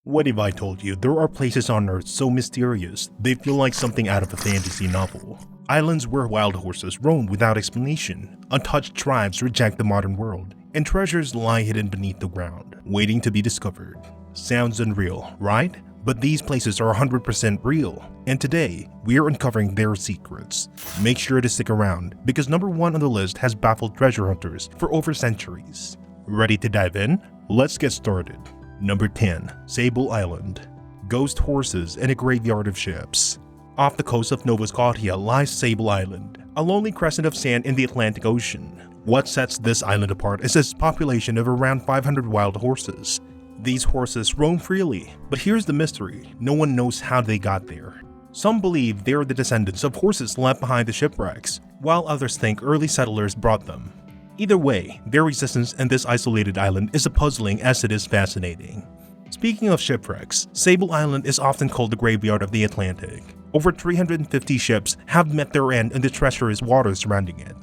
What if I told you there are places on Earth so mysterious they feel like something out of a fantasy novel? Islands where wild horses roam without explanation, untouched tribes reject the modern world, and treasures lie hidden beneath the ground, waiting to be discovered. Sounds unreal, right? But these places are 100% real, and today, we are uncovering their secrets. Make sure to stick around, because number 1 on the list has baffled treasure hunters for over centuries. Ready to dive in? Let's get started. Number 10. Sable Island. Ghost horses and a graveyard of ships. Off the coast of Nova Scotia lies Sable Island, a lonely crescent of sand in the Atlantic Ocean. What sets this island apart is its population of around 500 wild horses. These horses roam freely, but here's the mystery: no one knows how they got there. Some believe they are the descendants of horses left behind the shipwrecks, while others think early settlers brought them. Either way, their existence in this isolated island is as puzzling as it is fascinating. Speaking of shipwrecks, Sable Island is often called the graveyard of the Atlantic. Over 350 ships have met their end in the treacherous waters surrounding it.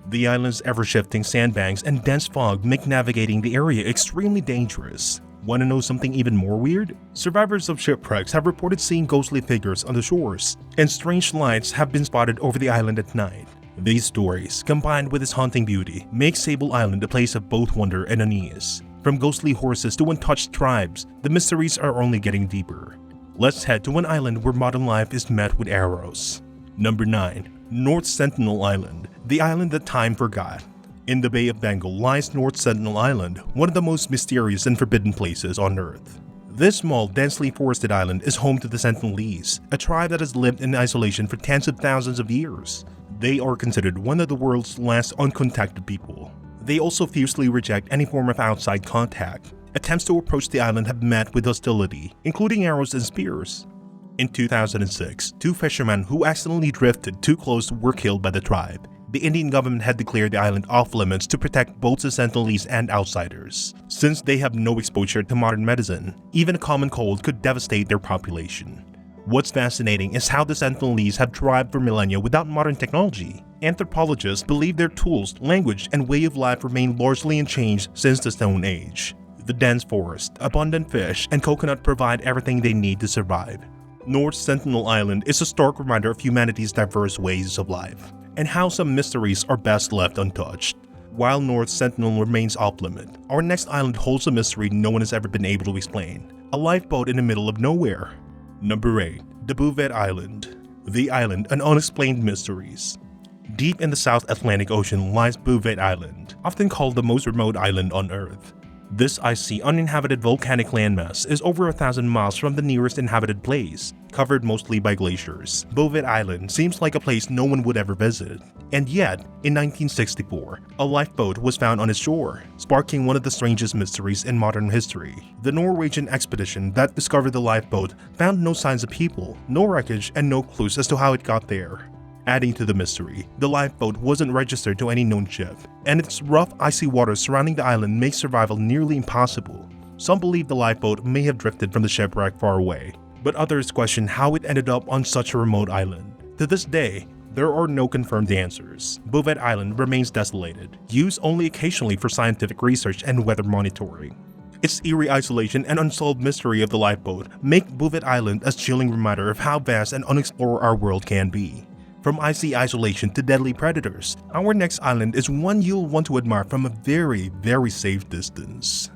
The island's ever-shifting sandbanks and dense fog make navigating the area extremely dangerous. Want to know something even more weird? Survivors of shipwrecks have reported seeing ghostly figures on the shores, and strange lights have been spotted over the island at night. These stories, combined with its haunting beauty, make Sable Island a place of both wonder and unease. From ghostly horses to untouched tribes, the mysteries are only getting deeper. Let's head to an island where modern life is met with arrows. Number 9. North Sentinel Island, the island that time forgot. In the Bay of Bengal lies North Sentinel Island, one of the most mysterious and forbidden places on Earth. This small, densely forested island is home to the Sentinelese, a tribe that has lived in isolation for tens of thousands of years. They are considered one of the world's last uncontacted people. They also fiercely reject any form of outside contact. Attempts to approach the island have met with hostility, including arrows and spears. In 2006, 2 fishermen who accidentally drifted too close were killed by the tribe. The Indian government had declared the island off limits to protect both the Sentinelese and outsiders. Since they have no exposure to modern medicine, even a common cold could devastate their population. What's fascinating is how the Sentinelese have thrived for millennia without modern technology. Anthropologists believe their tools, language, and way of life remain largely unchanged since the Stone Age. The dense forest, abundant fish, and coconut provide everything they need to survive. North Sentinel Island is a stark reminder of humanity's diverse ways of life, and how some mysteries are best left untouched. While North Sentinel remains off-limit, our next island holds a mystery no one has ever been able to explain: a lifeboat in the middle of nowhere. Number 8. The Bouvet Island. The island and unexplained mysteries. Deep in the South Atlantic Ocean lies Bouvet Island, often called the most remote island on Earth. This icy, uninhabited volcanic landmass is over 1,000 miles from the nearest inhabited place, covered mostly by glaciers. Bouvet Island seems like a place no one would ever visit. And yet, in 1964, a lifeboat was found on its shore, sparking one of the strangest mysteries in modern history. The Norwegian expedition that discovered the lifeboat found no signs of people, no wreckage, and no clues as to how it got there. Adding to the mystery, the lifeboat wasn't registered to any known ship, and its rough, icy waters surrounding the island make survival nearly impossible. Some believe the lifeboat may have drifted from the shipwreck far away, but others question how it ended up on such a remote island. To this day, there are no confirmed answers. Bouvet Island remains desolated, used only occasionally for scientific research and weather monitoring. Its eerie isolation and unsolved mystery of the lifeboat make Bouvet Island a chilling reminder of how vast and unexplored our world can be. From icy isolation to deadly predators, our next island is one you'll want to admire from a very, very safe distance.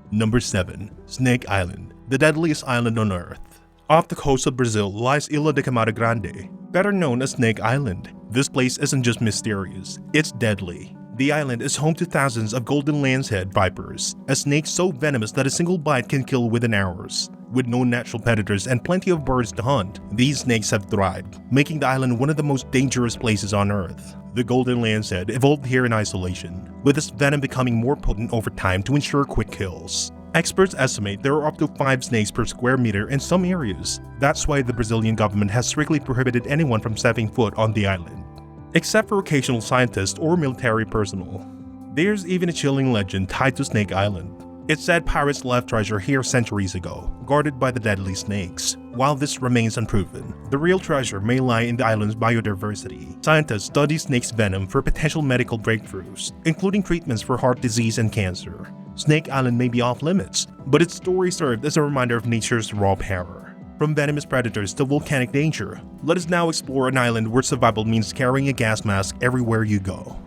Number 7. Snake Island, the deadliest island on Earth. Off the coast of Brazil lies Ilha de Camara Grande, better known as Snake Island. This place isn't just mysterious, it's deadly. The island is home to thousands of golden lancehead vipers, a snake so venomous that a single bite can kill within hours. With no natural predators and plenty of birds to hunt, these snakes have thrived, making the island one of the most dangerous places on Earth. The golden lancehead evolved here in isolation, with its venom becoming more potent over time to ensure quick kills. Experts estimate there are up to 5 snakes per square meter in some areas. That's why the Brazilian government has strictly prohibited anyone from stepping foot on the island, except for occasional scientists or military personnel. There's even a chilling legend tied to Snake Island. It's said pirates left treasure here centuries ago, guarded by the deadly snakes. While this remains unproven, the real treasure may lie in the island's biodiversity. Scientists study snakes' venom for potential medical breakthroughs, including treatments for heart disease and cancer. Snake Island may be off limits, but its story served as a reminder of nature's raw power. From venomous predators to volcanic danger, let us now explore an island where survival means carrying a gas mask everywhere you go.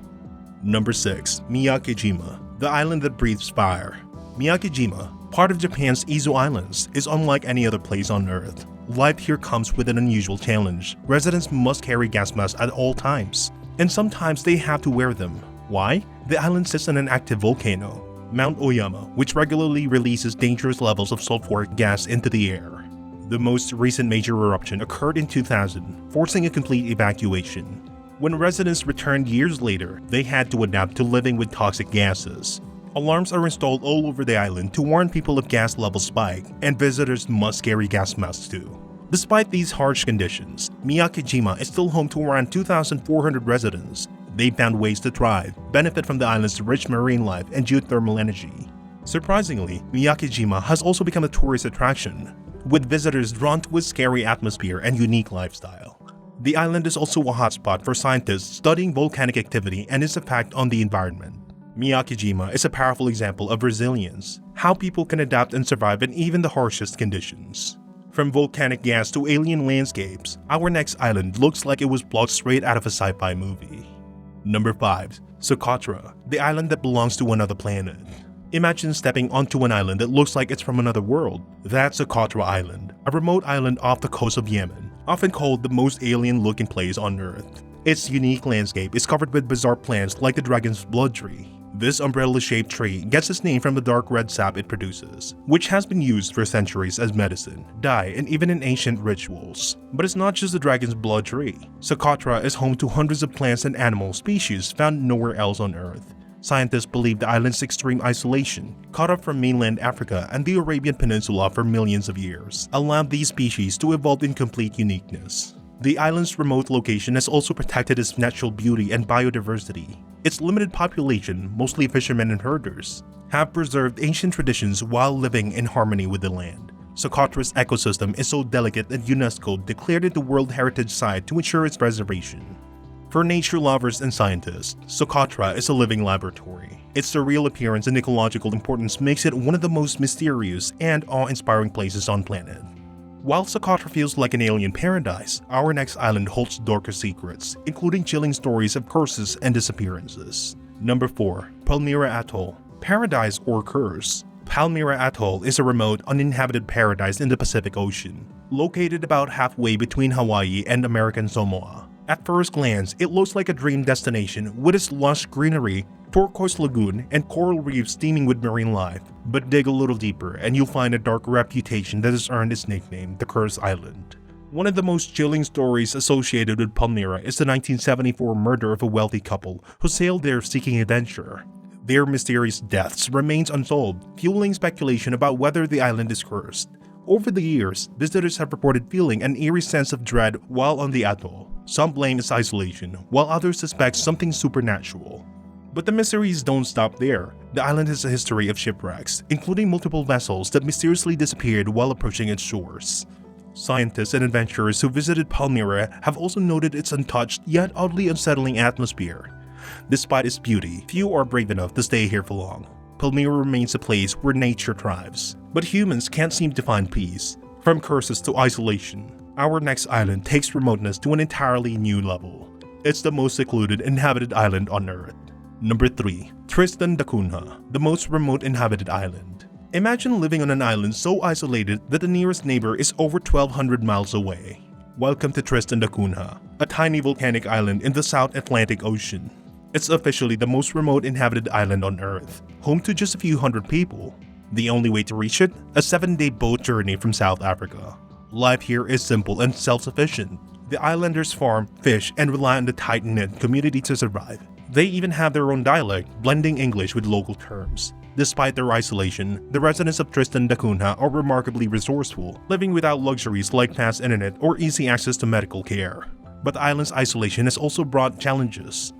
Number 6. Miyaki Jima, the island that breathes fire. Miyaki Jima, part of Japan's Izu Islands, is unlike any other place on Earth. Life here comes with an unusual challenge. Residents must carry gas masks at all times, and sometimes they have to wear them. Why? The island sits on an active volcano, Mount Oyama, which regularly releases dangerous levels of sulfuric gas into the air. The most recent major eruption occurred in 2000, forcing a complete evacuation. When residents returned years later, they had to adapt to living with toxic gases. Alarms are installed all over the island to warn people if gas levels spike, and visitors must carry gas masks too. Despite these harsh conditions, Miyaki Jima is still home to around 2,400 residents. They found ways to thrive, benefit from the island's rich marine life and geothermal energy. Surprisingly, Miyaki Jima has also become a tourist attraction, with visitors drawn to its scary atmosphere and unique lifestyle. The island is also a hotspot for scientists studying volcanic activity and its effect on the environment. Miyaki Jima is a powerful example of resilience, how people can adapt and survive in even the harshest conditions. From volcanic gas to alien landscapes, our next island looks like it was plucked straight out of a sci-fi movie. Number 5. Catra, the island that belongs to another planet. Imagine stepping onto an island that looks like it's from another world. That's Catra Island, a remote island off the coast of Yemen, often called the most alien-looking place on Earth. Its unique landscape is covered with bizarre plants like the dragon's blood tree. This umbrella-shaped tree gets its name from the dark red sap it produces, which has been used for centuries as medicine, dye, and even in ancient rituals. But it's not just the dragon's blood tree. Catra is home to hundreds of plants and animal species found nowhere else on Earth. Scientists believe the island's extreme isolation, cut off from mainland Africa and the Arabian Peninsula for millions of years, allowed these species to evolve in complete uniqueness. The island's remote location has also protected its natural beauty and biodiversity. Its limited population, mostly fishermen and herders, have preserved ancient traditions while living in harmony with the land. Catra's ecosystem is so delicate that UNESCO declared it a World Heritage Site to ensure its preservation. For nature lovers and scientists, Catra is a living laboratory. Its surreal appearance and ecological importance makes it one of the most mysterious and awe-inspiring places on planet. While Catra feels like an alien paradise, our next island holds darker secrets, including chilling stories of curses and disappearances. Number 4. Palmira Atoll, Paradise or Curse. Palmira Atoll is a remote, uninhabited paradise in the Pacific Ocean, located about halfway between Hawaii and American Samoa. At first glance, it looks like a dream destination with its lush greenery, turquoise lagoon, and coral reefs teeming with marine life. But dig a little deeper and you'll find a dark reputation that has earned its nickname, the Cursed Island. One of the most chilling stories associated with Palmira is the 1974 murder of a wealthy couple who sailed there seeking adventure. Their mysterious deaths remains unsolved, fueling speculation about whether the island is cursed. Over the years, visitors have reported feeling an eerie sense of dread while on the atoll. Some blame its isolation, while others suspect something supernatural. But the mysteries don't stop there. The island has a history of shipwrecks, including multiple vessels that mysteriously disappeared while approaching its shores. Scientists and adventurers who visited Palmira have also noted its untouched yet oddly unsettling atmosphere. Despite its beauty, few are brave enough to stay here for long. Palmira remains a place where nature thrives, but humans can't seem to find peace. From curses to isolation, our next island takes remoteness to an entirely new level. It's the most secluded inhabited island on Earth. Number 3. Tristan D Cunha, the most remote inhabited island. Imagine living on an island so isolated that the nearest neighbor is over 1,200 miles away. Welcome to Tristan D Cunha, a tiny volcanic island in the South Atlantic Ocean. It's officially the most remote inhabited island on Earth, home to just a few hundred people. The only way to reach it? A 7-day boat journey from South Africa. Life here is simple and self-sufficient. The islanders farm, fish, and rely on the tight-knit community to survive. They even have their own dialect, blending English with local terms. Despite their isolation, the residents of Tristan D Cunha are remarkably resourceful, living without luxuries like fast internet or easy access to medical care. But the island's isolation has also brought challenges.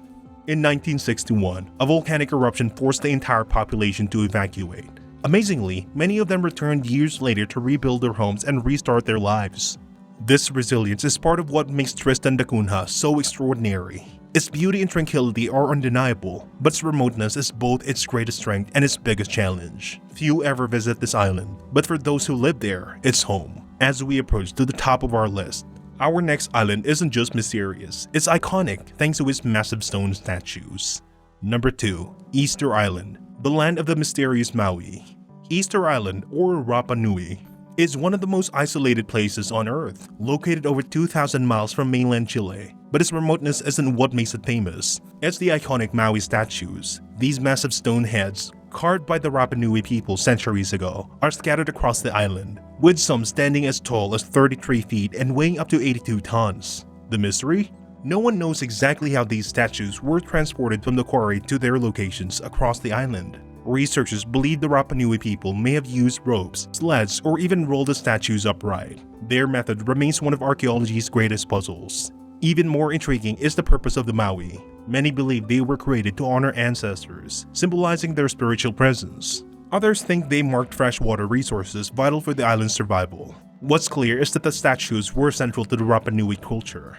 In 1961, a volcanic eruption forced the entire population to evacuate. Amazingly, many of them returned years later to rebuild their homes and restart their lives. This resilience is part of what makes Tristan D Cunha so extraordinary. Its beauty and tranquility are undeniable, but its remoteness is both its greatest strength and its biggest challenge. Few ever visit this island, but for those who live there, it's home. As we approach to the top of our list, our next island isn't just mysterious, it's iconic thanks to its massive stone statues. Number 2. Easter Island, the land of the mysterious Maui. Easter Island, or Rapa Nui, is one of the most isolated places on Earth, located over 2,000 miles from mainland Chile. But its remoteness isn't what makes it famous. It's the iconic Maui statues. These massive stone heads, carved by the Rapa Nui people centuries ago, are scattered across the island, with some standing as tall as 33 feet and weighing up to 82 tons. The mystery? No one knows exactly how these statues were transported from the quarry to their locations across the island. Researchers believe the Rapa Nui people may have used ropes, sleds, or even rolled the statues upright. Their method remains one of archaeology's greatest puzzles. Even more intriguing is the purpose of the Maui. Many believe they were created to honor ancestors, symbolizing their spiritual presence. Others think they marked freshwater resources vital for the island's survival. What's clear is that the statues were central to the Rapa Nui culture.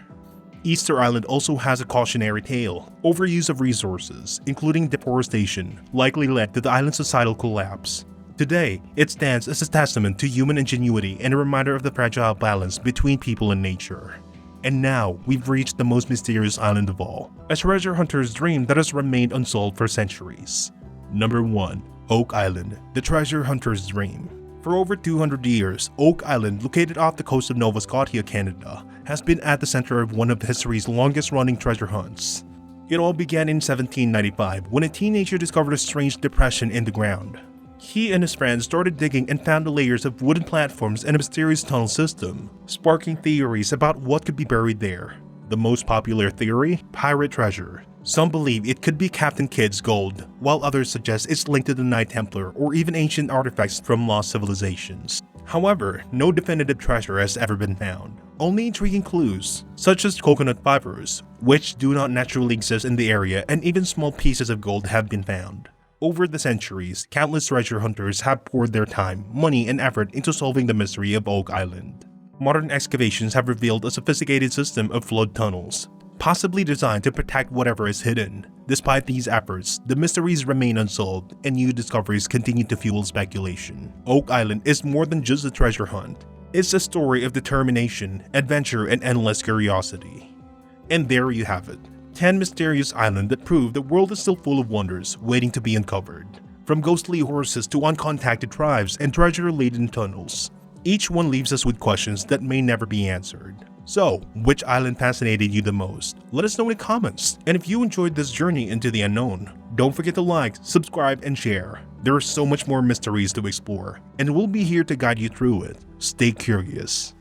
Easter Island also has a cautionary tale. Overuse of resources, including deforestation, likely led to the island's societal collapse. Today, it stands as a testament to human ingenuity and a reminder of the fragile balance between people and nature. And now, we've reached the most mysterious island of all, a treasure hunter's dream that has remained unsolved for centuries. Number 1. Oak Island, the treasure hunter's dream. For over 200 years, Oak Island, located off the coast of Nova Scotia, Canada, has been at the center of one of history's longest-running treasure hunts. It all began in 1795 when a teenager discovered a strange depression in the ground. He and his friends started digging and found the layers of wooden platforms and a mysterious tunnel system, sparking theories about what could be buried there. The most popular theory? Pirate treasure. Some believe it could be Captain Kidd's gold, while others suggest it's linked to the Knight Templar or even ancient artifacts from lost civilizations. However, no definitive treasure has ever been found. Only intriguing clues, such as coconut fibers, which do not naturally exist in the area, and even small pieces of gold have been found. Over the centuries, countless treasure hunters have poured their time, money, and effort into solving the mystery of Oak Island. Modern excavations have revealed a sophisticated system of flood tunnels, possibly designed to protect whatever is hidden. Despite these efforts, the mysteries remain unsolved, and new discoveries continue to fuel speculation. Oak Island is more than just a treasure hunt. It's a story of determination, adventure, and endless curiosity. And there you have it. 10 mysterious islands that prove the world is still full of wonders waiting to be uncovered. From ghostly horses to uncontacted tribes and treasure-laden tunnels, each one leaves us with questions that may never be answered. So, which island fascinated you the most? Let us know in the comments. And if you enjoyed this journey into the unknown, don't forget to like, subscribe, and share. There are so much more mysteries to explore, and we'll be here to guide you through it. Stay curious.